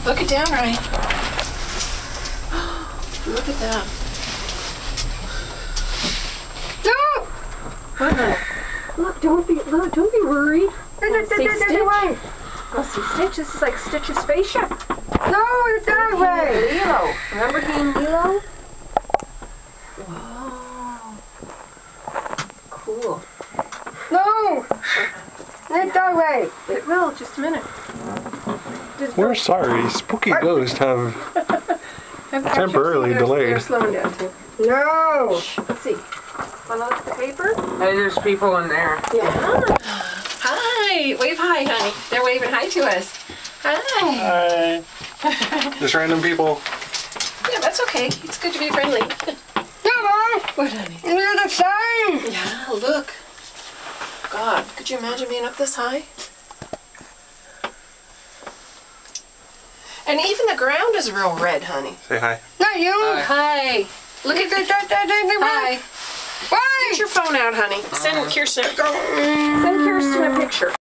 Look it down, Ryan. Look at that. No! Look, don't be worried. See Stitch? Oh, see Stitch? This is like Stitch's spaceship. No, it's that way. Lilo. Remember being Lilo? Wow. Cool. No! It's that way. It will, just a minute. We're sorry, Spooky Ghost have temporarily They're delayed. slowing down too. No. Let's see. Wanna look at the paper? Hey, there's people in there. Yeah. Hi. Wave hi, honey. They're waving hi to us. Hi. Hi. Just random people. Yeah, that's okay. It's good to be friendly. No, Mom. What, honey? You're the same. Yeah, look. God, could you imagine being up this high? And even the ground is real red, honey. Say hi. Not you. Hi. Look at That. Hi. Why? Get your phone out, honey. Send Kirsten. Send Kirsten a picture.